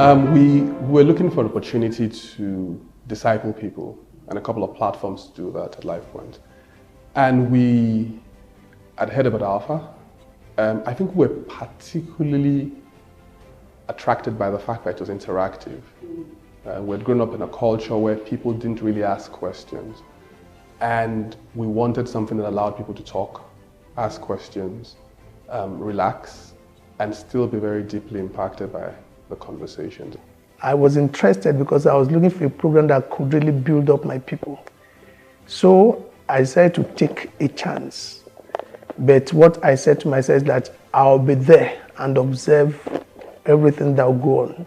We were looking for an opportunity to disciple people and a couple of platforms to do that at LifePoint. And we had heard about Alpha. I think we were particularly attracted by the fact that it was interactive. We had grown up in a culture where people didn't really ask questions. And we wanted something that allowed people to talk, ask questions, relax, and still be very deeply impacted by the conversations. I was interested because I was looking for a program that could really build up my people. So I decided to take a chance. But what I said to myself is that I'll be there and observe everything that will go on.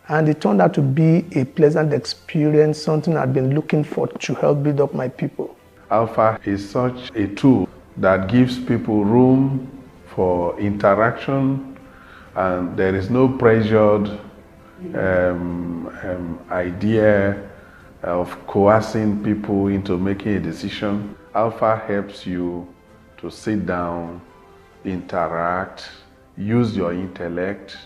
And it turned out to be a pleasant experience, something I'd been looking for to help build up my people. Alpha is such a tool that gives people room for interaction, and there is no pressured idea of coercing people into making a decision. Alpha helps you to sit down, interact, use your intellect,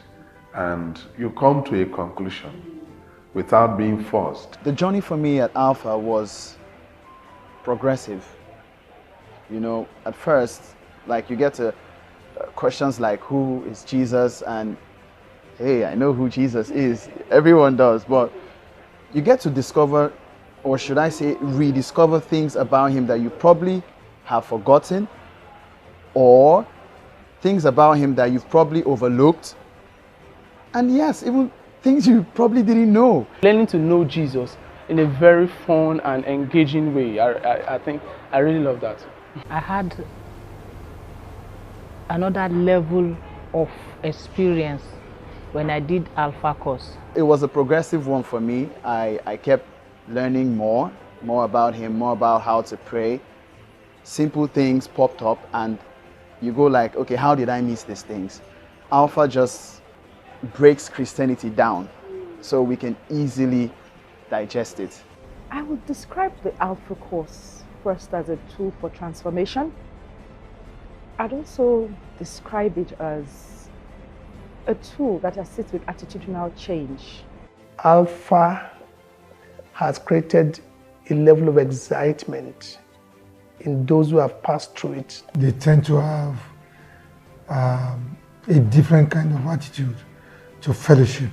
and you come to a conclusion without being forced. The journey for me at Alpha was progressive. You know, at first, like you get to questions like, who is Jesus? And hey, I know who Jesus is. Everyone does, but you get to discover, or should I say, rediscover things about him that you probably have forgotten, or things about him that you've probably overlooked. And yes, even things you probably didn't know. Learning to know Jesus in a very fun and engaging way. I think I really love that. I had another level of experience when I did Alpha course. It was a progressive one for me. I kept learning more about him, more about how to pray. Simple things popped up and you go like, okay, how did I miss these things? Alpha just breaks Christianity down so we can easily digest it. I would describe the Alpha course first as a tool for transformation. I'd also describe it as a tool that assists with attitudinal change. Alpha has created a level of excitement in those who have passed through it. They tend to have a different kind of attitude to fellowship.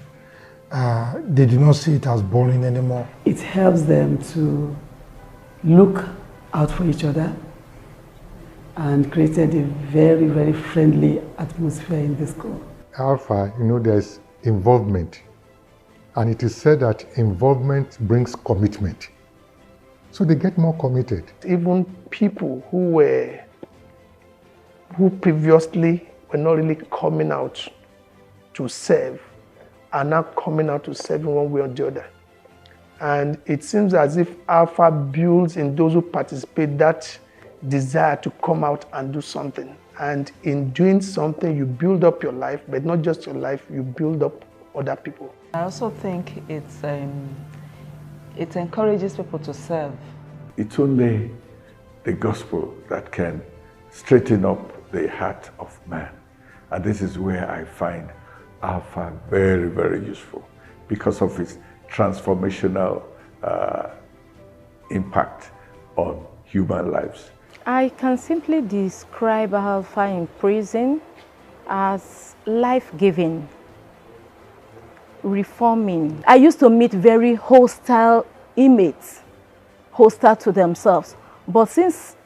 They do not see it as boring anymore. It helps them to look out for each other and created a very, very friendly atmosphere in the school. Alpha, you know, there's involvement. And it is said that involvement brings commitment. So they get more committed. Even people who previously were not really coming out to serve are now coming out to serve in one way or the other. And it seems as if Alpha builds in those who participate that desire to come out and do something. And in doing something, you build up your life, but not just your life, you build up other people. I also think it encourages people to serve. It's only the gospel that can straighten up the heart of man. And this is where I find Alpha very, very useful because of its transformational impact on human lives. I can simply describe Alpha in prison as life-giving, reforming. I used to meet very hostile inmates, hostile to themselves. But since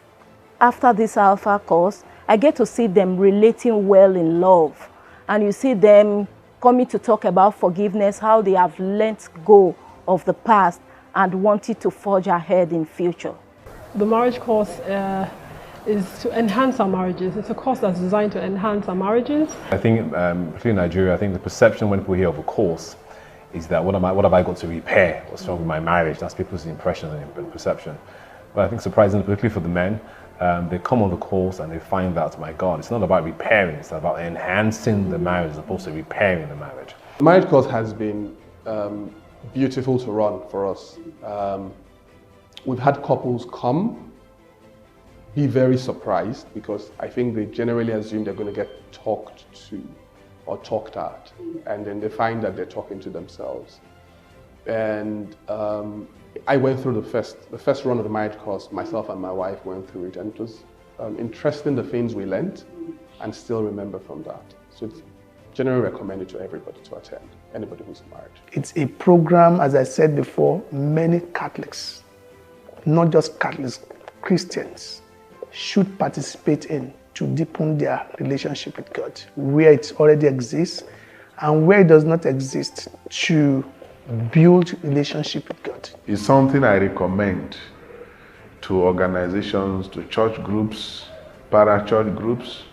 after this Alpha course, I get to see them relating well in love. And you see them coming to talk about forgiveness, how they have let go of the past and wanted to forge ahead in future. The marriage course is to enhance our marriages. It's a course that's designed to enhance our marriages. I think, particularly in Nigeria, I think the perception when people hear of a course is that what have I got to repair? What's wrong with my marriage? That's people's impression and perception. But I think surprisingly, particularly for the men, they come on the course and they find out, my God, it's not about repairing, it's about enhancing the marriage as opposed to repairing the marriage. The marriage course has been beautiful to run for us. We've had couples come, be very surprised because I think they generally assume they're going to get talked to or talked at, and then they find that they're talking to themselves. And I went through the first run of the marriage course. Myself and my wife went through it, and it was interesting the things we learned and still remember from that. So it's generally recommended to everybody to attend, anybody who's married. It's a program, as I said before, many Catholics, not just Catholics, Christians, should participate in to deepen their relationship with God, where it already exists, and where it does not exist, to build relationship with God. It's something I recommend to organizations, to church groups, para-church groups,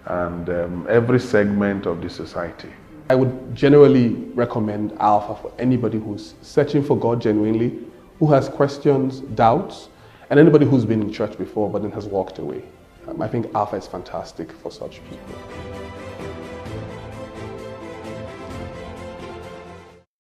and every segment of the society. I would generally recommend Alpha for anybody who's searching for God genuinely, who has questions, doubts, and anybody who's been in church before but then has walked away. I think Alpha is fantastic for such people.